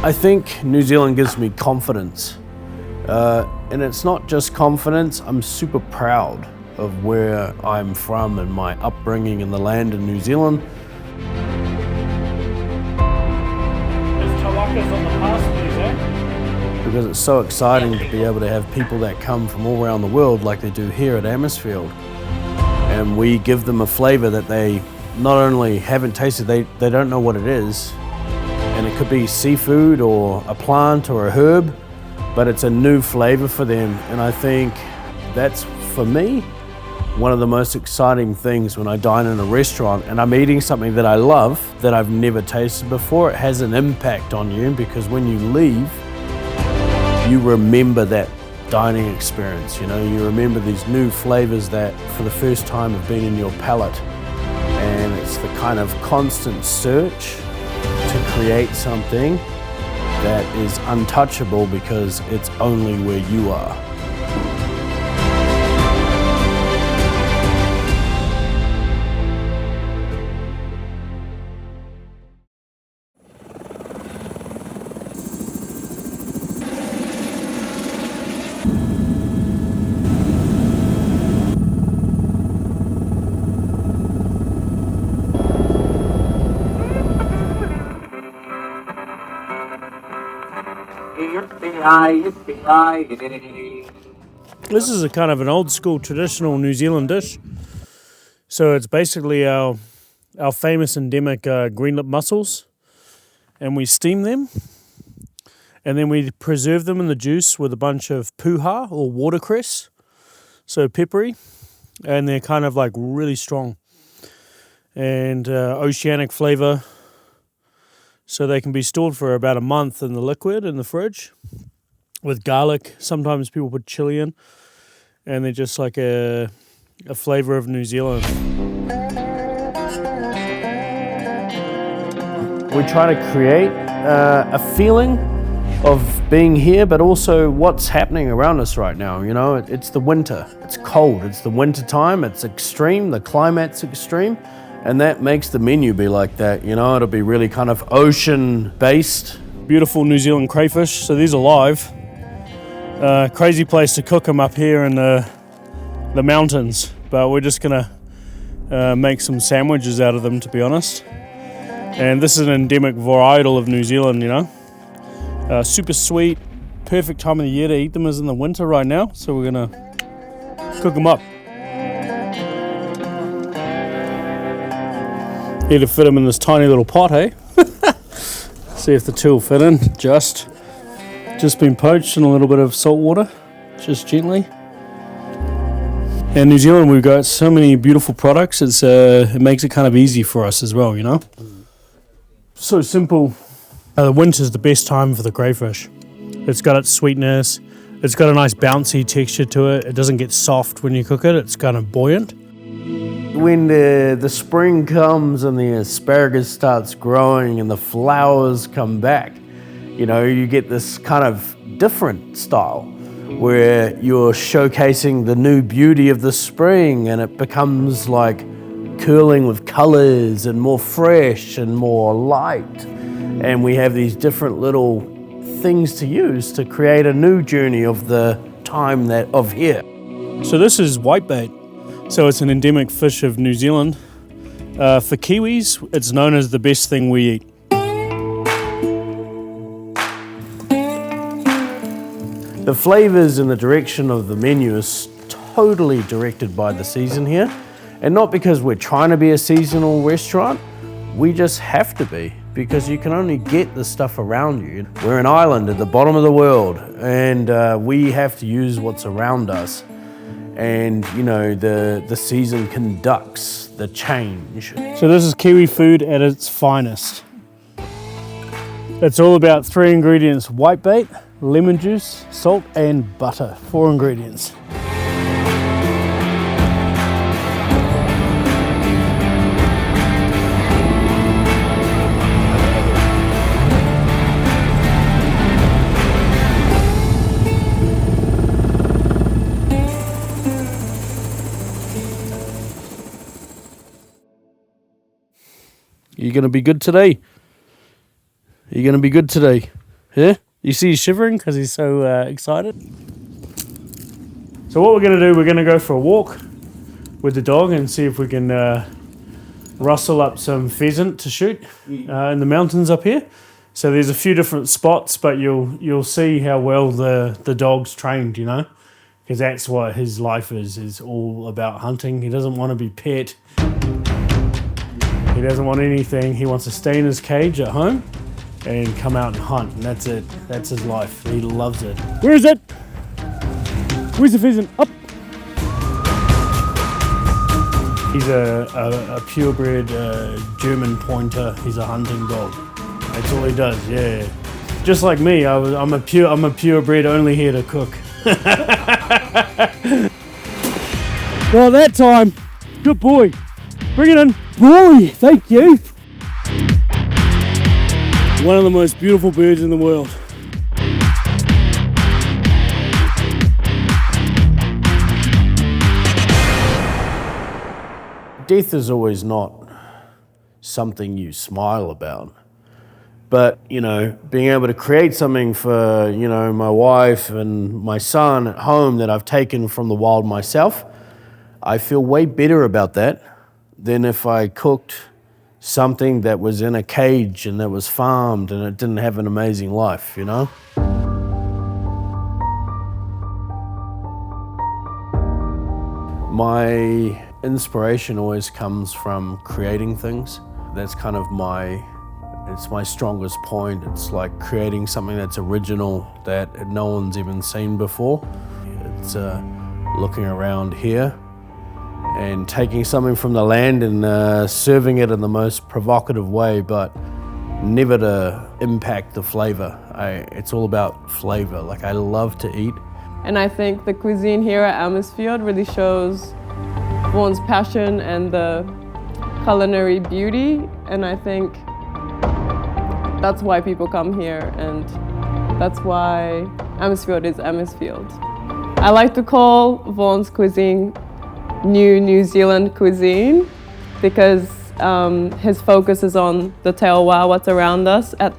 I think New Zealand gives me confidence. And it's not just confidence, I'm super proud of where I'm from and my upbringing in the land in New Zealand. There's talakas on the pasties, eh? Because it's so exciting to be able to have people that come from all around the world like they do here at Amisfield. And we give them a flavour that they not only haven't tasted, they don't know what it is. And it could be seafood or a plant or a herb, but it's a new flavour for them. And I think that's, for me, one of the most exciting things when I dine in a restaurant and I'm eating something that I love, that I've never tasted before. It has an impact on you because when you leave, you remember that dining experience. You know, you remember these new flavours that for the first time have been in your palate. And it's the kind of constant search to create something that is untouchable because it's only where you are. This is a kind of an old school traditional New Zealand dish. So it's basically our famous endemic green lip mussels, and we steam them and then we preserve them in the juice with a bunch of puha or watercress, so peppery, and they're kind of like really strong and oceanic flavour. So they can be stored for about a month in the liquid in the fridge with garlic. Sometimes people put chili in, and they're just like a flavour of New Zealand. We try to create a feeling of being here, but also what's happening around us right now. You know, it's the winter, it's cold, it's the winter time, it's extreme, the climate's extreme. And that makes the menu be like that, you know, it'll be really kind of ocean-based. Beautiful New Zealand crayfish, so these are live. Crazy place to cook them up here in the mountains, but we're just gonna make some sandwiches out of them, to be honest. And this is an endemic varietal of New Zealand, you know. Super sweet, perfect time of the year to eat them is in the winter right now, so we're gonna cook them up. Need to fit them in this tiny little pot, hey? See if the two will fit in. Just been poached in a little bit of salt water, just gently. In New Zealand, we've got so many beautiful products. It makes it kind of easy for us as well, you know. So simple. The winter's the best time for the crayfish. It's got its sweetness. It's got a nice bouncy texture to it. It doesn't get soft when you cook it. It's kind of buoyant. When the spring comes and the asparagus starts growing and the flowers come back, you know, you get this kind of different style where you're showcasing the new beauty of the spring and it becomes like curling with colors and more fresh and more light. And we have these different little things to use to create a new journey of the time of here. So this is whitebait. So it's an endemic fish of New Zealand. For Kiwis, it's known as the best thing we eat. The flavours and the direction of the menu is totally directed by the season here. And not because we're trying to be a seasonal restaurant, we just have to be, because you can only get the stuff around you. We're an island at the bottom of the world, and we have to use what's around us. And you know, the season conducts the change. So this is Kiwi food at its finest. It's all about 3 ingredients: whitebait, lemon juice, salt and butter. 4 ingredients. You're going to be good today. You're going to be good today. Yeah? You see he's shivering because he's so excited? So what we're going to do, we're going to go for a walk with the dog and see if we can rustle up some pheasant to shoot in the mountains up here. So there's a few different spots, but you'll see how well the dog's trained, you know, because that's what his life is all about hunting. He doesn't want to be pet. He doesn't want anything. He wants to stay in his cage at home and come out and hunt, and that's it. That's his life. He loves it. Where is it? Where's the pheasant? Up! He's a purebred German pointer. He's a hunting dog. That's all he does, yeah. Just like me, I'm a purebred only here to cook. Well, that time, good boy. Bring it in. Boy, thank you. One of the most beautiful birds in the world. Death is always not something you smile about. But, you know, being able to create something for, you know, my wife and my son at home that I've taken from the wild myself, I feel way better about that than if I cooked something that was in a cage and that was farmed and it didn't have an amazing life, you know? My inspiration always comes from creating things. That's kind of it's my strongest point. It's like creating something that's original that no one's even seen before. It's looking around here and taking something from the land and serving it in the most provocative way, but never to impact the flavor. It's all about flavor. Like, I love to eat. And I think the cuisine here at Amisfield really shows Vaughan's passion and the culinary beauty, and I think that's why people come here, and that's why Amisfield is Amisfield. I like to call Vaughan's cuisine New Zealand cuisine because his focus is on the te awa, what's around us at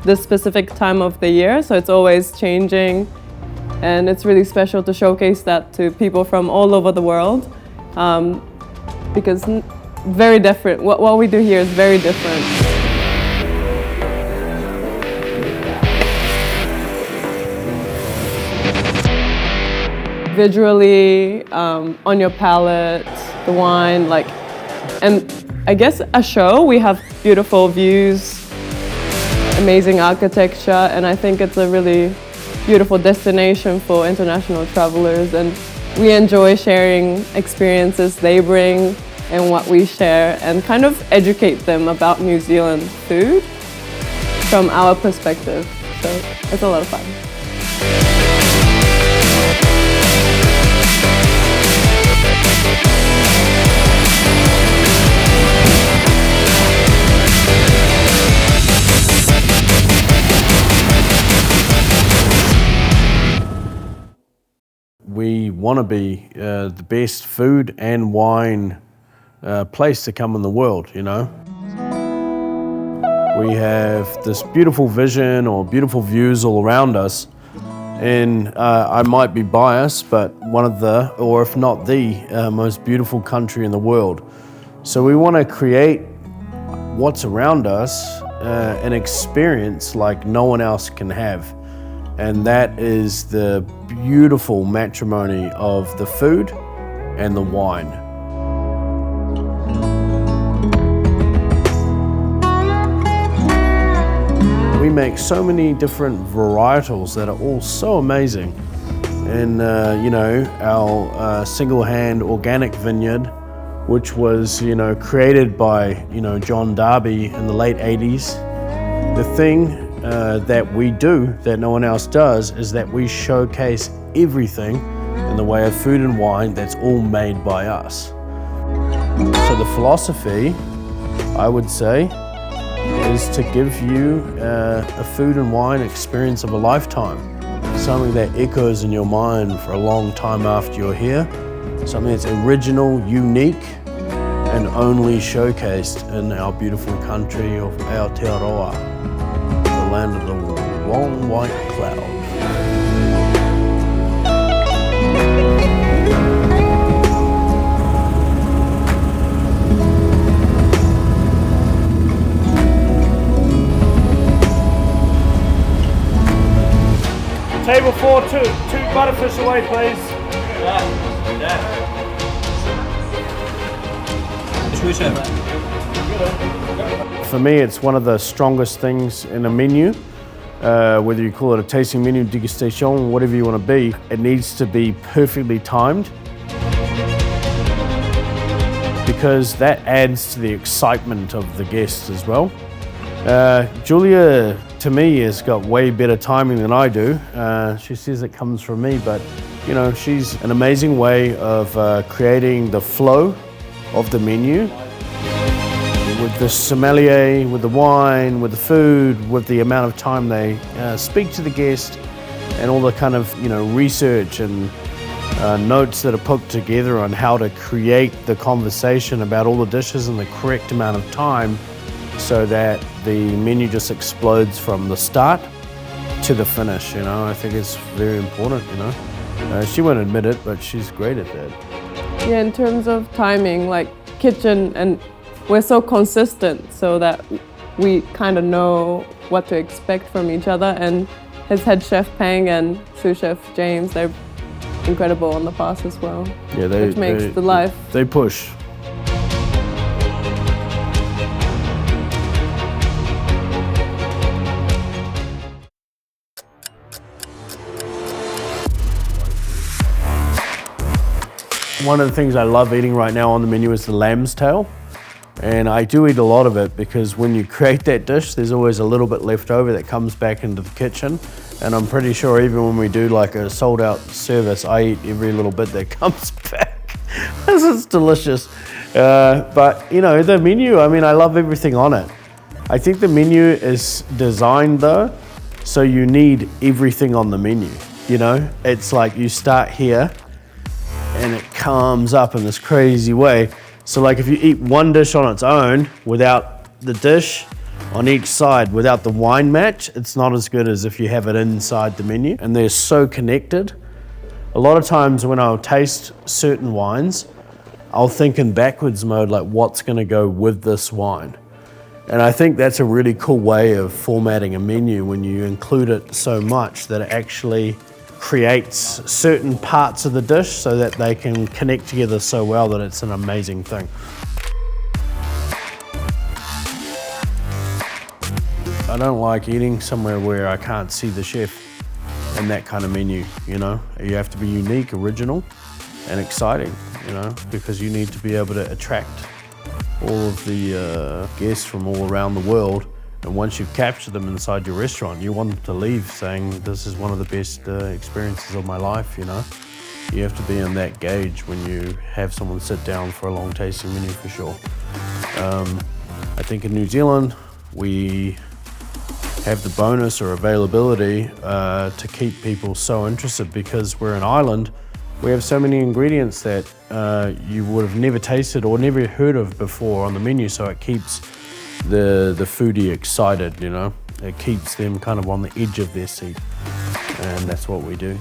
this specific time of the year, so it's always changing, and it's really special to showcase that to people from all over the world because very different. What we do here is very different. Visually, on your palate, the wine, like, and I guess a show, we have beautiful views, amazing architecture, and I think it's a really beautiful destination for international travelers, and we enjoy sharing experiences they bring and what we share and kind of educate them about New Zealand food from our perspective. So it's a lot of fun. We want to be the best food and wine place to come in the world, you know. We have this beautiful vision or beautiful views all around us, and I might be biased, but one of the, or if not the, most beautiful country in the world. So we want to create what's around us, an experience like no one else can have. And that is the beautiful matrimony of the food and the wine. We make so many different varietals that are all so amazing. And you know, our single-hand organic vineyard, which was, you know, created by, you know, John Darby in the late 80s. The thing that we do that no one else does is that we showcase everything in the way of food and wine that's all made by us. So the philosophy, I would say, is to give you a food and wine experience of a lifetime. Something that echoes in your mind for a long time after you're here. Something that's original, unique, and only showcased in our beautiful country of Aotearoa, the land of the long white cloud. Table 4, two butterfish away, please. For me, it's one of the strongest things in a menu. Whether you call it a tasting menu, degustation, whatever you want to be, it needs to be perfectly timed, because that adds to the excitement of the guests as well. Julia, to me, has got way better timing than I do. She says it comes from me, but you know, she's an amazing way of creating the flow of the menu with the sommelier, with the wine, with the food, with the amount of time they speak to the guest, and all the kind of, you know, research and notes that are put together on how to create the conversation about all the dishes in the correct amount of time, so that the menu just explodes from the start to the finish. You know, I think it's very important. You know, she won't admit it, but she's great at that. Yeah, in terms of timing, like kitchen, and we're so consistent so that we kind of know what to expect from each other. And his head chef Pang and sous chef James, they're incredible on the pass as well. Yeah, which makes the life. They push. One of the things I love eating right now on the menu is the lamb's tail. And I do eat a lot of it because when you create that dish, there's always a little bit left over that comes back into the kitchen. And I'm pretty sure even when we do like a sold out service, I eat every little bit that comes back. This is delicious. But you know, the menu, I mean, I love everything on it. I think the menu is designed though, so you need everything on the menu. You know, it's like you start here and it comes up in this crazy way. So like if you eat one dish on its own without the dish on each side, without the wine match, it's not as good as if you have it inside the menu. And they're so connected. A lot of times when I'll taste certain wines, I'll think in backwards mode, like what's gonna go with this wine. And I think that's a really cool way of formatting a menu when you include it so much that it actually creates certain parts of the dish so that they can connect together so well that it's an amazing thing. I don't like eating somewhere where I can't see the chef in that kind of menu, you know? You have to be unique, original, and exciting, you know, because you need to be able to attract all of the guests from all around the world. And once you've captured them inside your restaurant, you want them to leave saying, this is one of the best experiences of my life, you know? You have to be in that gauge when you have someone sit down for a long tasting menu, for sure. I think in New Zealand, we have the bonus or availability to keep people so interested, because we're an island. We have so many ingredients that you would have never tasted or never heard of before on the menu, so it keeps the foodie excited, you know? It keeps them kind of on the edge of their seat, and that's what we do.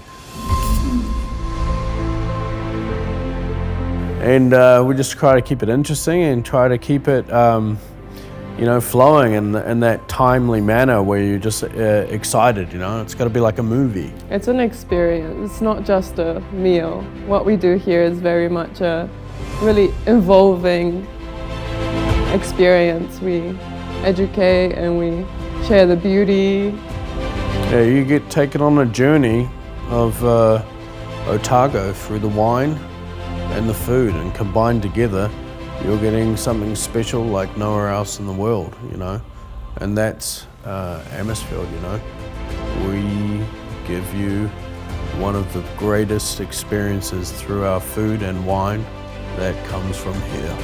And we just try to keep it interesting and try to keep it, you know, flowing in that timely manner where you're just excited, you know? It's got to be like a movie. It's an experience, it's not just a meal. What we do here is very much a really involving experience. We educate and we share the beauty. Yeah, you get taken on a journey of Otago through the wine and the food, and combined together, you're getting something special like nowhere else in the world, you know? And that's Amisfield, you know? We give you one of the greatest experiences through our food and wine that comes from here.